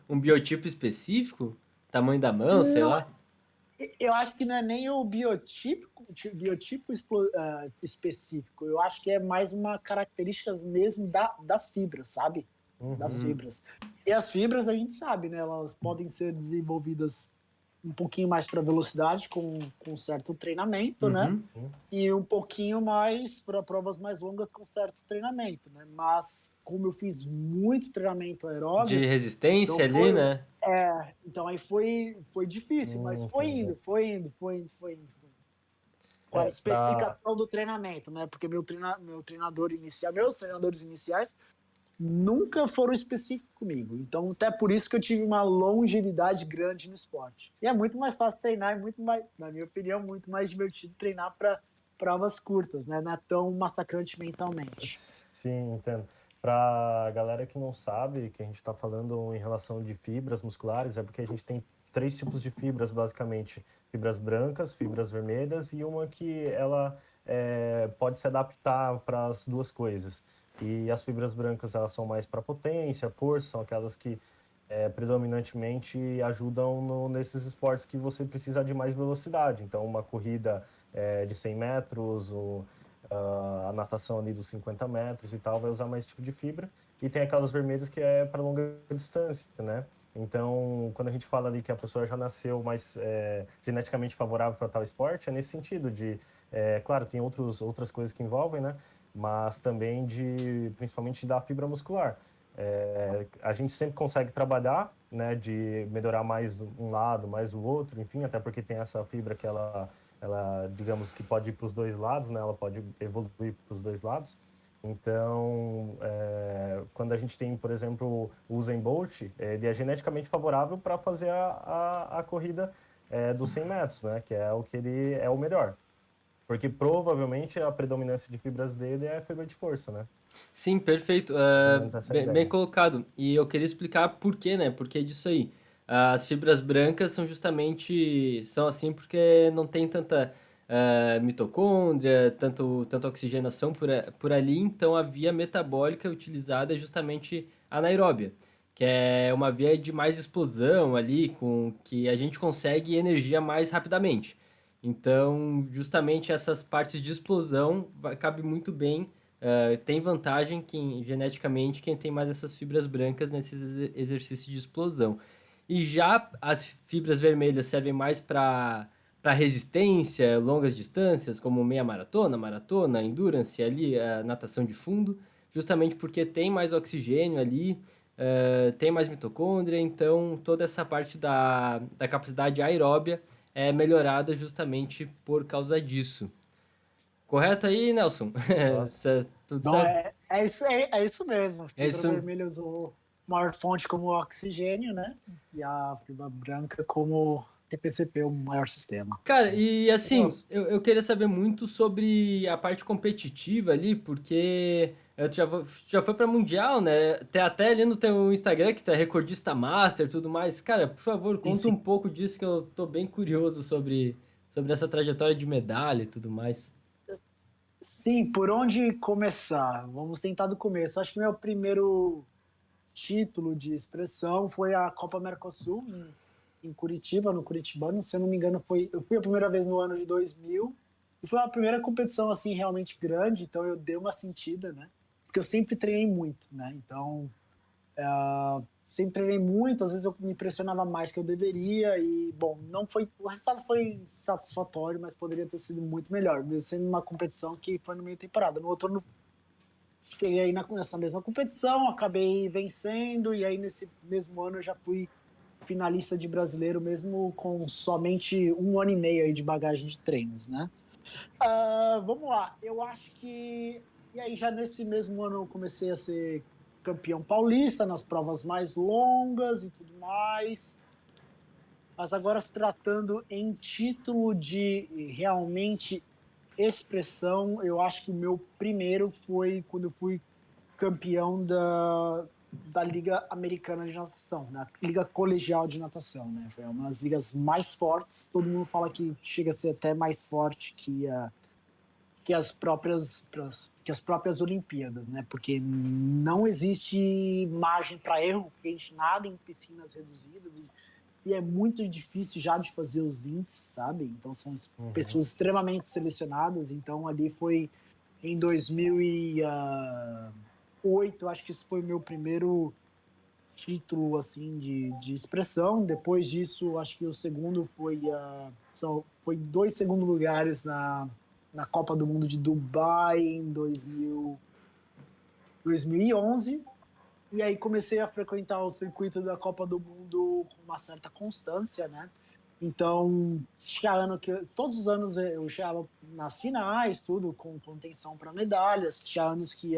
A: um biotipo específico? Tamanho da mão, sei
C: Não,
A: lá?
C: eu acho que não é nem o biotipo específico. Eu acho que é mais uma característica mesmo das fibras, sabe? Das
B: Uhum.
C: fibras. E as fibras, a gente sabe, né? Elas podem ser desenvolvidas um pouquinho mais para velocidade com certo treinamento, né?
A: Uhum.
C: E um pouquinho mais para provas mais longas com certo treinamento, né? Mas como eu fiz muito treinamento
A: De
C: aeróbio, então
A: resistência ali,
C: foi,
A: né?
C: então aí foi difícil, mas foi
B: Entendi.
C: indo, foi indo, foi indo, foi indo. Com a
B: É, pra...
C: especificação do treinamento, né? Porque meu treinador inicial, meus treinadores iniciais nunca foram específicos comigo. Então, até por isso que eu tive uma longevidade grande no esporte. E é muito mais fácil treinar, é muito mais, na minha opinião, muito mais divertido treinar para provas curtas, né? Não é tão massacrante mentalmente.
B: Sim, entendo. Para galera que não sabe, que a gente está falando em relação de fibras musculares, é porque a gente tem três tipos de fibras, basicamente. Fibras brancas, fibras vermelhas e uma que ela pode se adaptar para as duas coisas. E as fibras brancas, elas são mais para potência, força, são aquelas que predominantemente ajudam nesses esportes que você precisa de mais velocidade. Então, uma corrida de 100 metros, ou a natação ali dos 50 metros e tal, vai usar mais tipo de fibra. E tem aquelas vermelhas que é para longa distância, né? Então, quando a gente fala ali que a pessoa já nasceu mais geneticamente favorável para tal esporte, é nesse sentido de, claro, tem outras coisas que envolvem, né? Mas também principalmente da fibra muscular. A gente sempre consegue trabalhar, né, de melhorar mais um lado, mais o outro, enfim, até porque tem essa fibra que ela digamos que pode ir para os dois lados, né, ela pode evoluir para os dois lados. Então, quando a gente tem, por exemplo, o Usain Bolt, ele é geneticamente favorável para fazer a corrida dos 100 metros, né, que é o que ele é o melhor. Porque provavelmente a predominância de fibras dele é a fibra de força, né?
A: Sim, perfeito.
B: Mais ou menos essa é a
A: Bem
B: ideia.
A: colocado. E eu queria explicar por quê, né? Por que disso aí. As fibras brancas são assim porque não tem tanta mitocôndria, tanta oxigenação por ali, então a via metabólica utilizada é justamente anaeróbia, que é uma via de mais explosão ali, com que a gente consegue energia mais rapidamente. Então, justamente essas partes de explosão cabe muito bem. Tem vantagem geneticamente quem tem mais essas fibras brancas nesses exercícios de explosão. E já as fibras vermelhas servem mais para resistência, longas distâncias, como meia maratona, maratona, endurance ali, a natação de fundo, justamente porque tem mais oxigênio ali, tem mais mitocôndria, então toda essa parte da capacidade aeróbia é melhorada justamente por causa disso. Correto aí, Nelson?
B: Nossa.
A: Tudo
C: Então,
A: certo?
C: é isso mesmo. A
A: É
C: fibra
A: isso.
C: vermelha usou maior fonte como oxigênio, né? E a fibra branca como TPCP, o maior sistema.
A: Cara,
B: Isso.
A: e assim,
B: Nossa.
A: eu queria saber muito sobre a parte competitiva ali, porque tu já foi pra Mundial, né? Tem até ali no teu Instagram que tu é recordista master e tudo mais. Cara, por favor,
C: Sim,
A: conta
C: sim.
A: um pouco disso que eu tô bem curioso sobre essa trajetória de medalha e tudo mais.
C: Sim, por onde começar? Vamos tentar do começo. Acho que meu primeiro título de expressão foi a Copa Mercosul em Curitiba, no Curitibano. Se eu não me engano, eu fui a primeira vez no ano de 2000 e foi a primeira competição assim realmente grande, então eu dei uma sentida, né? Porque eu sempre treinei muito, né? Então, sempre treinei muito, às vezes eu me impressionava mais que eu deveria e, bom, não foi, o resultado foi satisfatório, mas poderia ter sido muito melhor, mesmo sendo uma competição que foi no meio temporada. No outro ano cheguei aí nessa mesma competição, acabei vencendo, e aí nesse mesmo ano eu já fui finalista de brasileiro, mesmo com somente um ano e meio aí de bagagem de treinos, né? Vamos lá, eu acho que. E aí, já nesse mesmo ano, eu comecei a ser campeão paulista nas provas mais longas e tudo mais. Mas agora, se tratando em título de realmente expressão, eu acho que o meu primeiro foi quando eu fui campeão da Liga Americana de Natação, na Liga Colegial de Natação, né? Foi uma das ligas mais fortes. Todo mundo fala que chega a ser até mais forte que as próprias Olimpíadas, né? Porque não existe margem para erro, porque a gente nada em piscinas reduzidas e é muito difícil já de fazer os índices, sabe? Então são pessoas extremamente selecionadas. Então ali foi em 2008, acho que esse foi o meu primeiro título assim de expressão. Depois disso, acho que o segundo foi 2 segundos lugares na Copa do Mundo de Dubai em 2011. E aí comecei a frequentar o circuito da Copa do Mundo com uma certa constância, né? Então, tinha ano todos os anos eu chegava nas finais, tudo com contenção para medalhas. Tinha anos que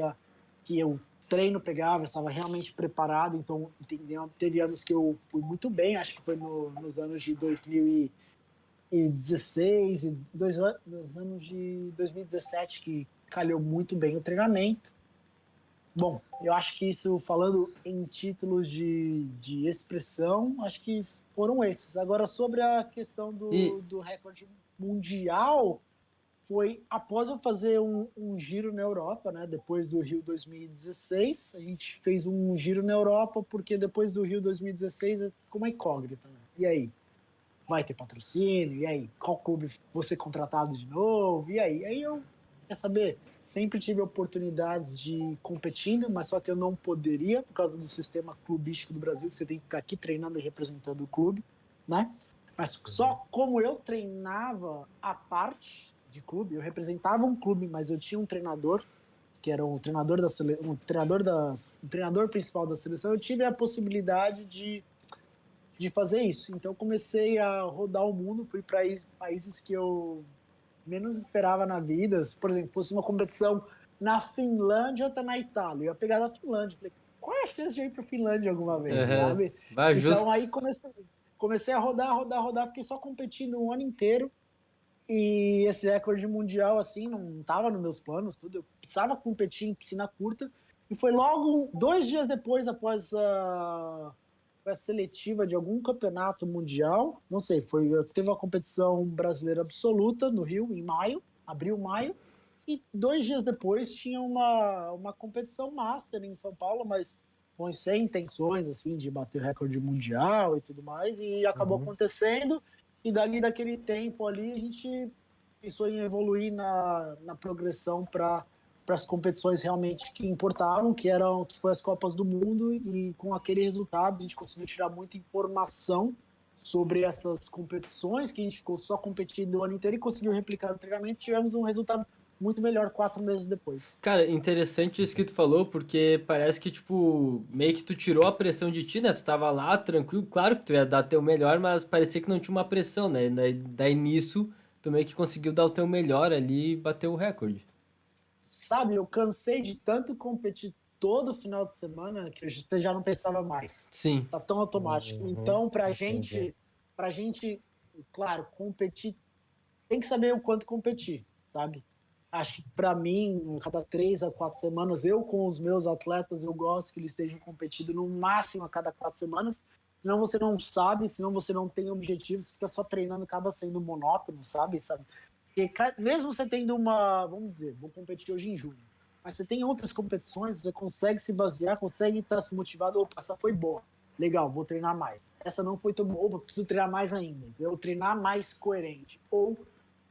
C: eu treino pegava, eu estava realmente preparado. Então, teve anos que eu fui muito bem. Acho que foi nos anos de 2016 e nos anos de 2017 que calhou muito bem o treinamento. Bom, eu acho que isso, falando em títulos de expressão, acho que foram esses. Agora, sobre a questão
A: E,
C: do recorde mundial, foi após eu fazer um giro na Europa, né? Depois do Rio 2016, a gente fez um giro na Europa, porque depois do Rio 2016 é como uma incógnita, né? E aí? Vai ter patrocínio? E aí? Qual clube vou ser contratado de novo? E aí? Aí eu, quer saber? Sempre tive oportunidades de ir competindo, mas só que eu não poderia, por causa do sistema clubístico do Brasil, que você tem que ficar aqui treinando e representando o clube, né? Mas só como eu treinava a parte de clube, eu representava um clube, mas eu tinha um treinador, que era o treinador o treinador principal da seleção, eu tive a possibilidade de fazer isso. Então comecei a rodar o mundo, fui para países que eu menos esperava na vida. Por exemplo, fosse uma competição na Finlândia ou tá na Itália, eu ia pegar na Finlândia. Falei, qual é a chance de eu ir para Finlândia alguma vez, sabe?
A: vai
C: Então
A: justo.
C: aí comecei a rodar, fiquei só competindo o ano inteiro. E esse recorde mundial, assim, não estava nos meus planos, tudo. Eu precisava competir em piscina curta. E foi logo 2 dias depois, após a seletiva de algum campeonato mundial. Não sei, teve uma competição brasileira absoluta no Rio, em maio, abril, maio. E 2 dias depois tinha uma competição master em São Paulo, mas sem intenções, assim, de bater recorde mundial e tudo mais. E acabou acontecendo. E daquele tempo ali, a gente pensou em evoluir na progressão para as competições realmente que importavam, que foi as Copas do Mundo, e com aquele resultado a gente conseguiu tirar muita informação sobre essas competições, que a gente ficou só competindo o ano inteiro e conseguiu replicar o treinamento. Tivemos um resultado muito melhor 4 meses depois.
A: Cara, interessante isso que tu falou, porque parece que, tipo, meio que tu tirou a pressão de ti, né? Tu tava lá, tranquilo, claro que tu ia dar teu melhor, mas parecia que não tinha uma pressão, né? Daí nisso, tu meio que conseguiu dar o teu melhor ali e bater o recorde.
C: Sabe, eu cansei de tanto competir todo final de semana que você já não pensava mais.
A: Sim.
C: Tá tão automático. Então,
B: Entendi.
C: pra gente, claro, competir, tem que saber o quanto competir, sabe? Acho que para mim, a cada 3 a 4 semanas, eu com os meus atletas, eu gosto que eles estejam competindo no máximo a cada 4 semanas. Senão você não sabe, senão você não tem objetivos, fica só treinando, acaba sendo monótono, sabe? Porque mesmo você tendo vamos dizer, vou competir hoje em junho, mas você tem outras competições, você consegue se basear, consegue estar se motivado. Opa, essa foi boa, legal, vou treinar mais. Essa não foi tão boa, opa, preciso treinar mais ainda. Eu treinar mais coerente. Ou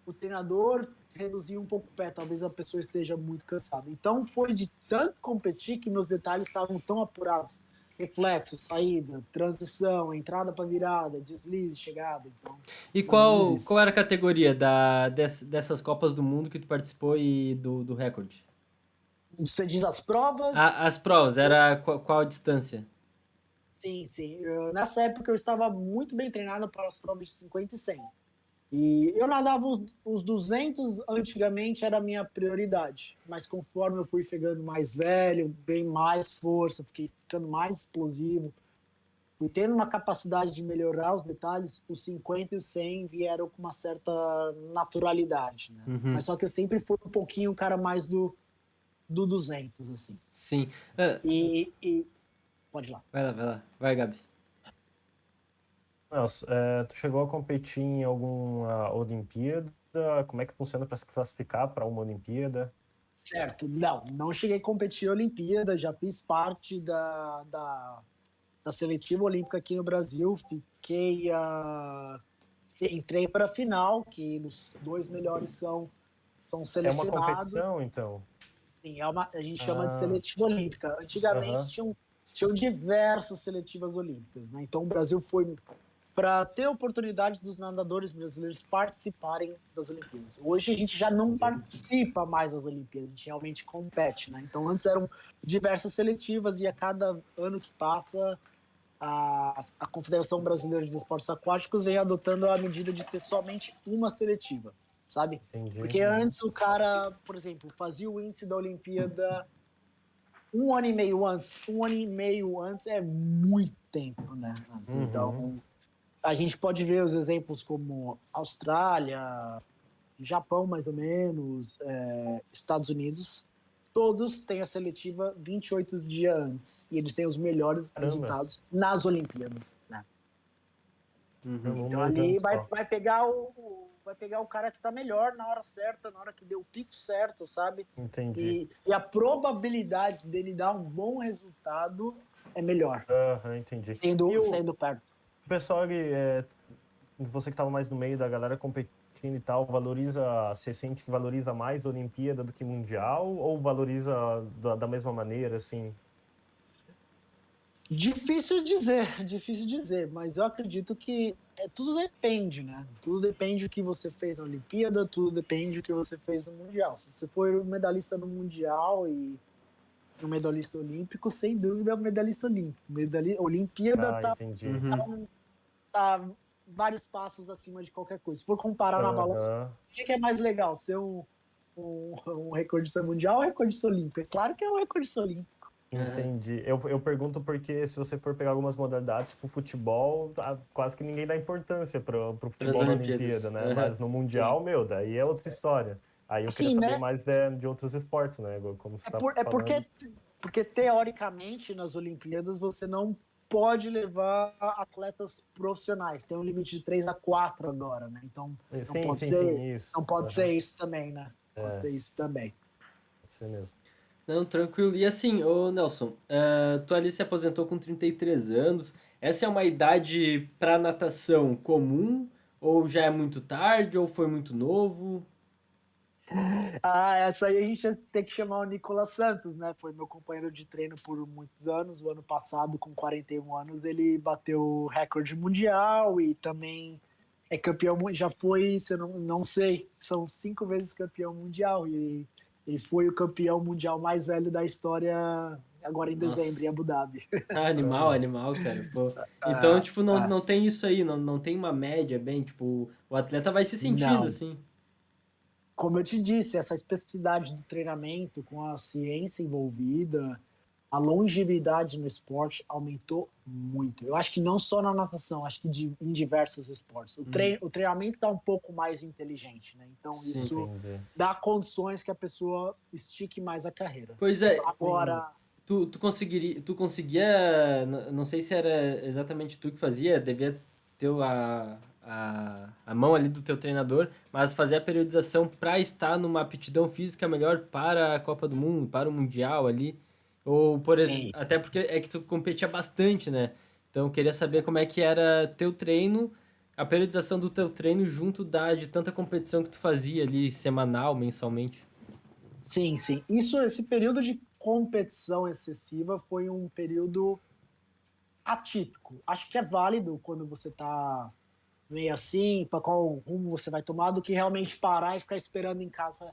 C: o treinador reduzir um pouco o pé, talvez a pessoa esteja muito cansada. Então foi de tanto competir que meus detalhes estavam tão apurados. Reflexo, saída, transição, entrada para virada, deslize, chegada. Então,
A: E
C: mais ou menos
A: qual
C: isso.
A: era a categoria dessas Copas do Mundo que tu participou e do recorde?
C: Você diz as provas?
A: As provas, era qual a distância?
C: Sim, sim. Nessa época eu estava muito bem treinado para as provas de 50 e 100. E eu nadava os 200 antigamente, era a minha prioridade. Mas conforme eu fui ficando mais velho, bem mais força, fiquei ficando mais explosivo, fui tendo uma capacidade de melhorar os detalhes, os 50 e os 100 vieram com uma certa naturalidade, né?
A: Uhum,
C: Mas só que eu sempre fui um pouquinho o cara mais do 200, assim.
A: sim. Ah,
C: E pode ir lá.
A: Vai lá, vai lá. Vai, Gabi.
B: Nelson, tu chegou a competir em alguma Olimpíada? Como é que funciona para se classificar para uma Olimpíada?
C: Certo, não cheguei a competir em Olimpíada, já fiz parte da seletiva olímpica aqui no Brasil, entrei para a final, que os 2 melhores são
B: É uma
C: selecionados.
B: competição, então?
C: Sim, a gente chama de seletiva olímpica. Antigamente tinham diversas seletivas olímpicas, né? Então o Brasil foi para ter a oportunidade dos nadadores brasileiros participarem das Olimpíadas. Hoje a gente já não participa mais das Olimpíadas, a gente realmente compete, né? Então antes eram diversas seletivas e a cada ano que passa a Confederação Brasileira de Esportes Aquáticos vem adotando a medida de ter somente uma seletiva, sabe?
B: Entendi.
C: Porque antes o cara, por exemplo, fazia o índice da Olimpíada 1 ano e meio antes. 1 ano e meio antes é muito tempo, né? Então, a gente pode ver os exemplos como Austrália, Japão, mais ou menos, Estados Unidos. Todos têm a seletiva 28 dias antes. E eles têm os melhores resultados nas Olimpíadas, né? Então ali vai pegar o cara que está melhor na hora certa, na hora que deu o pico certo, sabe?
B: Entendi.
C: E a probabilidade dele dar um bom resultado é melhor.
B: Entendi.
C: Tendo perto.
B: O pessoal, você que estava mais no meio da galera competindo e tal, você sente que valoriza mais a Olimpíada do que Mundial ou valoriza da mesma maneira, assim?
C: Difícil dizer, mas eu acredito que tudo depende, né? Tudo depende do que você fez na Olimpíada, tudo depende do que você fez no Mundial. Se você for um medalhista no Mundial e um medalhista olímpico, sem dúvida é um medalhista olímpico. Olimpíada tá vários passos acima de qualquer coisa. Se for comparar na balança, o que é mais legal? Ser um recordista mundial ou um recordista olímpico? É claro que é um recordista olímpico.
B: Entendi. Eu pergunto porque se você for pegar algumas modalidades, tipo futebol, quase que ninguém dá importância pro futebol na Olimpíada, né? Mas no Mundial, daí é outra história. Aí eu queria saber mais de outros esportes, né? Como você
C: porque teoricamente nas Olimpíadas você não pode levar atletas profissionais. Tem um limite de 3 a 4 agora, né? Então não pode ser isso também, né? Pode ser isso também.
B: Pode ser mesmo.
A: Não, tranquilo. E assim, ô Nelson, tu ali se aposentou com 33 anos. Essa é uma idade para natação comum? Ou já é muito tarde? Ou foi muito novo?
C: Essa aí a gente tem que chamar o Nicolas Santos, né? Foi meu companheiro de treino por muitos anos. O ano passado, com 41 anos, ele bateu o recorde mundial e também é campeão, já foi, se eu não sei, são 5 vezes campeão mundial e ele foi o campeão mundial mais velho da história agora em dezembro, em Abu Dhabi.
A: Animal, cara. Pô. Então, tipo, não tem isso aí, não tem uma média bem, tipo, o atleta vai se sentindo, assim.
C: Como eu te disse, essa especificidade do treinamento com a ciência envolvida, a longevidade no esporte aumentou muito. Eu acho que não só na natação, acho que em diversos esportes. O treinamento está um pouco mais inteligente, né? Então isso dá condições que a pessoa estique mais a carreira.
A: Pois é.
C: Agora,
A: tu conseguia, não sei se era exatamente tu que fazia, devia ter a mão ali do teu treinador, mas fazer a periodização para estar numa aptidão física melhor para a Copa do Mundo, para o Mundial ali. Ou, por exemplo, até porque é que tu competia bastante, né? Então eu queria saber como é que era teu treino, a periodização do teu treino junto de tanta competição que tu fazia ali, semanal, mensalmente.
C: Sim. Esse período de competição excessiva foi um período atípico. Acho que é válido quando você está meio assim, para qual rumo você vai tomar, do que realmente parar e ficar esperando em casa.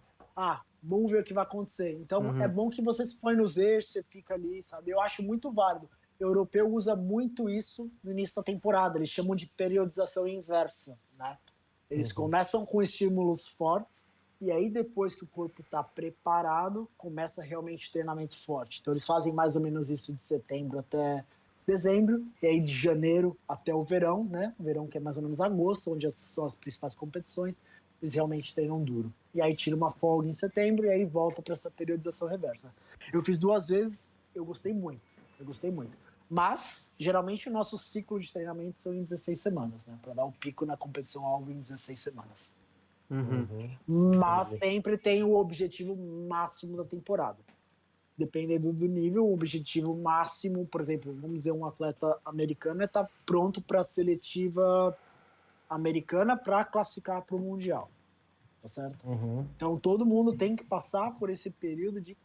C: Vamos ver o que vai acontecer. Então, é bom que você se põe nos eixos, você fica ali, sabe? Eu acho muito válido. O europeu usa muito isso no início da temporada. Eles chamam de periodização inversa, né? Eles começam com estímulos fortes e aí depois que o corpo está preparado, começa realmente treinamento forte. Então, eles fazem mais ou menos isso de setembro até dezembro, e aí de janeiro até o verão, né? O verão que é mais ou menos agosto, onde são as principais competições, eles realmente treinam duro. E aí tira uma folga em setembro e aí volta para essa periodização reversa. Eu fiz 2 vezes, eu gostei muito. Mas, geralmente, o nosso ciclo de treinamento são em 16 semanas, né? Para dar um pico na competição alvo em 16 semanas.
A: Uhum.
C: Mas
B: Entendi.
C: sempre tem o objetivo máximo da temporada. Dependendo do nível, o objetivo máximo, por exemplo, vamos dizer, um atleta americano é estar pronto para a seletiva americana para classificar para o Mundial, tá certo?
B: Uhum.
C: Então, todo mundo tem que passar por esse período de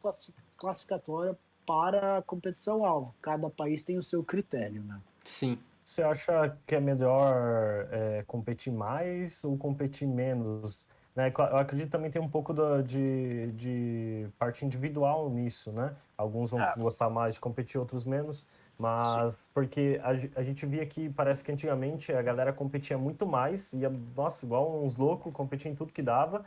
C: classificatória para a competição alvo. Cada país tem o seu critério, né?
A: Sim.
B: Você acha que é melhor competir mais ou competir menos? Né? Eu acredito que também tem um pouco de parte individual nisso, né? Alguns vão gostar mais de competir, outros menos, mas porque a gente via que parece que antigamente a galera competia muito mais, ia, nossa, igual uns loucos, competia em tudo que dava,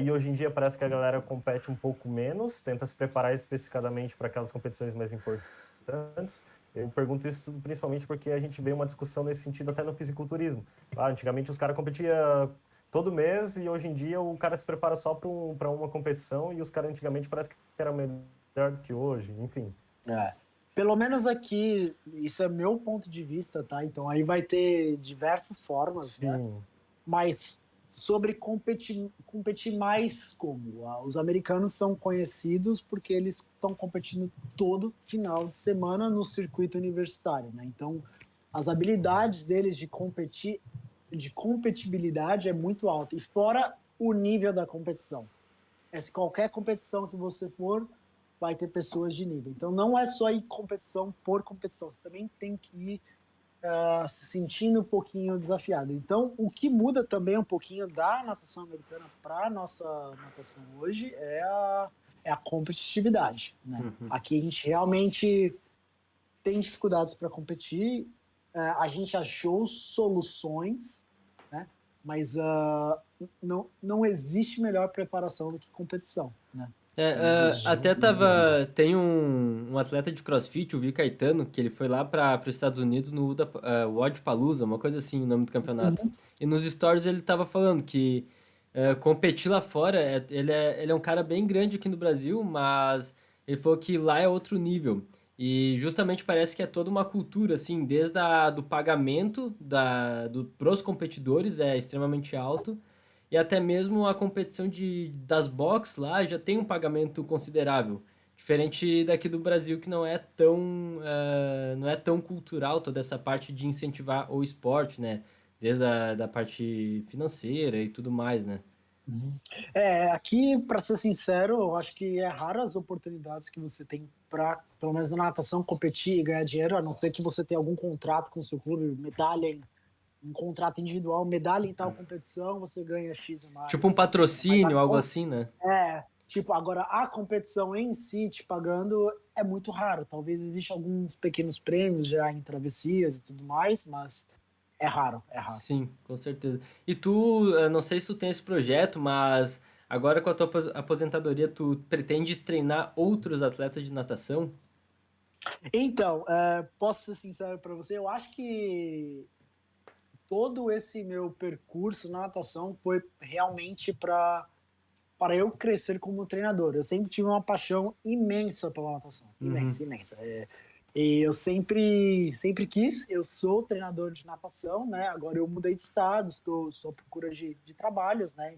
B: e hoje em dia parece que a galera compete um pouco menos, tenta se preparar especificadamente para aquelas competições mais importantes. Eu pergunto isso principalmente porque a gente vê uma discussão nesse sentido até no fisiculturismo. Antigamente os caras competiam todo mês e hoje em dia o cara se prepara só para uma competição e os caras antigamente parece que eram melhor do que hoje, enfim.
C: Pelo menos aqui, isso é meu ponto de vista, tá? Então aí vai ter diversas formas, né?
B: Sim.
C: Mas sobre competir mais como? Os americanos são conhecidos porque eles estão competindo todo final de semana no circuito universitário, né? Então, as habilidades deles de competir, de competibilidade é muito alta. E fora o nível da competição. Qualquer competição que você for, vai ter pessoas de nível. Então, não é só ir competição por competição. Você também tem que ir se sentindo um pouquinho desafiado. Então, o que muda também um pouquinho da natação americana para a nossa natação hoje é a competitividade, né? Aqui a gente realmente tem dificuldades para competir, a gente achou soluções, né? Mas não existe melhor preparação do que competição, né? Então, exige
A: Até
C: exige.
A: tem um atleta de CrossFit, o Vi Caetano, que ele foi lá para os Estados Unidos no Wodapalooza, uma coisa assim, o nome do campeonato. E nos stories ele tava falando que competir lá fora, ele é um cara bem grande aqui no Brasil, mas ele falou que lá é outro nível. E justamente parece que é toda uma cultura, assim, desde do pagamento pros competidores é extremamente alto. E até mesmo a competição das box lá já tem um pagamento considerável. Diferente daqui do Brasil, que não é tão cultural toda essa parte de incentivar o esporte, né? Desde da parte financeira e tudo mais, né?
C: Aqui, para ser sincero, eu acho que é raras as oportunidades que você tem para, pelo menos na natação, competir e ganhar dinheiro, a não ser que você tenha algum contrato com o seu clube, um contrato individual, medalha em tal competição, você ganha X a
A: Tipo um
C: mais, etc. Mas
A: patrocínio, algo assim, né?
C: tipo, agora a competição em si te pagando é muito raro. Talvez existam alguns pequenos prêmios já em travessias e tudo mais, mas é raro, é raro.
A: Sim, com certeza. E tu, não sei se tu tem esse projeto, mas agora com a tua aposentadoria, tu pretende treinar outros atletas de natação?
C: Então, posso ser sincero para você, eu acho que todo esse meu percurso na natação foi realmente para eu crescer como treinador. Eu sempre tive uma paixão imensa pela natação,
A: Uhum.
C: imensa, imensa. E eu sempre quis, eu sou treinador de natação, né? Agora eu mudei de estado, estou à procura de trabalhos, né?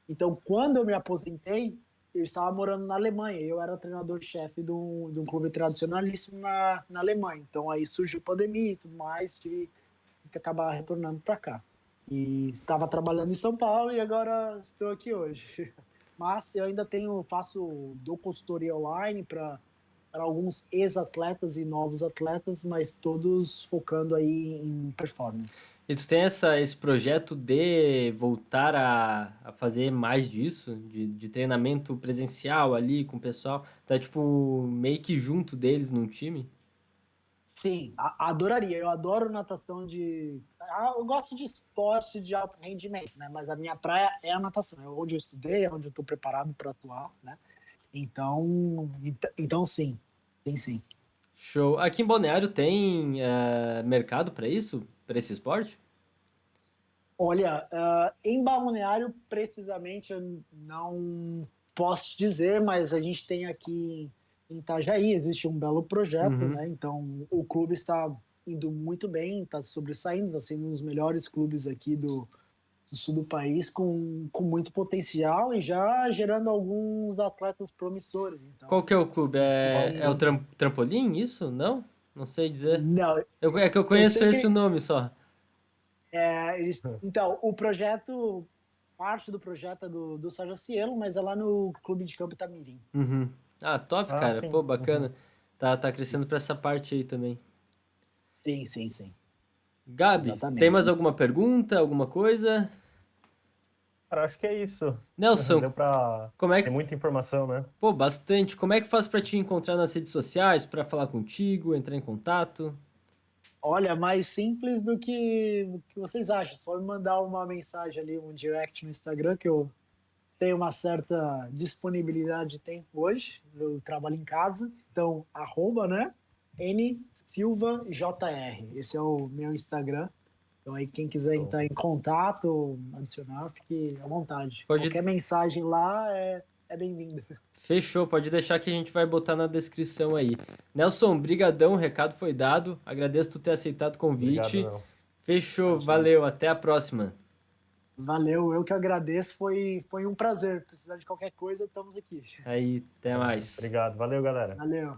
C: Então, quando eu me aposentei, eu estava morando na Alemanha. Eu era treinador-chefe de um clube tradicionalíssimo na Alemanha. Então, aí surgiu pandemia e tudo mais, tive que acabar retornando para cá. E estava trabalhando em São Paulo e agora estou aqui hoje. Mas eu ainda dou consultoria online para alguns ex-atletas e novos atletas, mas todos focando aí em performance.
A: E tu tem esse projeto de voltar a fazer mais disso, de treinamento presencial ali com o pessoal, tá tipo meio que junto deles num time?
C: Sim, adoraria. Eu adoro natação eu gosto de esporte de alto rendimento, né? Mas a minha praia é a natação. É onde eu estudei, é onde eu estou preparado para atuar, né? Então sim. Sim, sim.
A: Show. Aqui em Balneário tem mercado pra isso? Pra esse esporte?
C: Olha, em Balneário, precisamente, eu não posso te dizer, mas a gente tem aqui em Itajaí, existe um belo projeto,
A: Uhum.
C: né? Então o clube está indo muito bem, está sobressaindo, está sendo um dos melhores clubes aqui do sul do país, com muito potencial e já gerando alguns atletas promissores.
A: Qual
C: Então,
A: que é o clube? É o
C: sim,
A: Trampolim, isso? Não? Não sei dizer.
C: não,
A: É que eu
C: eu
A: conheço
C: sei
A: esse
C: que
A: nome só.
C: então o projeto, parte do projeto é do Sérgio Cielo, mas é lá no Clube de Campo Itamirim.
A: Uhum. Ah, top,
B: Ah,
A: cara. Pô,
B: sim. Uhum.
A: bacana. Tá crescendo pra essa parte aí também.
C: Sim, sim, sim,
A: Gabi, tem mais
C: exatamente.
A: alguma pergunta, alguma coisa?
B: Cara, acho que é isso.
A: Nelson,
B: Deu pra
A: como é
B: ter
A: que.
B: muita informação, né?
A: Pô, bastante. Como é que faz pra te encontrar nas redes sociais, pra falar contigo, entrar em contato?
C: Olha, mais simples do que o que vocês acham. Só me mandar uma mensagem ali, um direct no Instagram, que eu tenho uma certa disponibilidade de tempo hoje. Eu trabalho em casa, então arroba, né? NSilvaJR. Esse é o meu Instagram. Então aí quem quiser
B: Show.
C: entrar em contato, adicionar, fique à vontade. Qualquer
A: Pode.
C: mensagem lá é bem-vinda.
A: Fechou, pode deixar que a gente vai botar na descrição aí. Nelson, brigadão, o recado foi dado. Agradeço tu ter aceitado o
B: Obrigado,
A: convite.
B: Nelson.
A: Fechou,
C: Imagina.
A: valeu, até a próxima.
C: Valeu, eu que agradeço. Foi um prazer. Precisar de qualquer coisa, estamos aqui.
A: Aí, até mais.
B: Obrigado. Valeu, galera.
C: Valeu.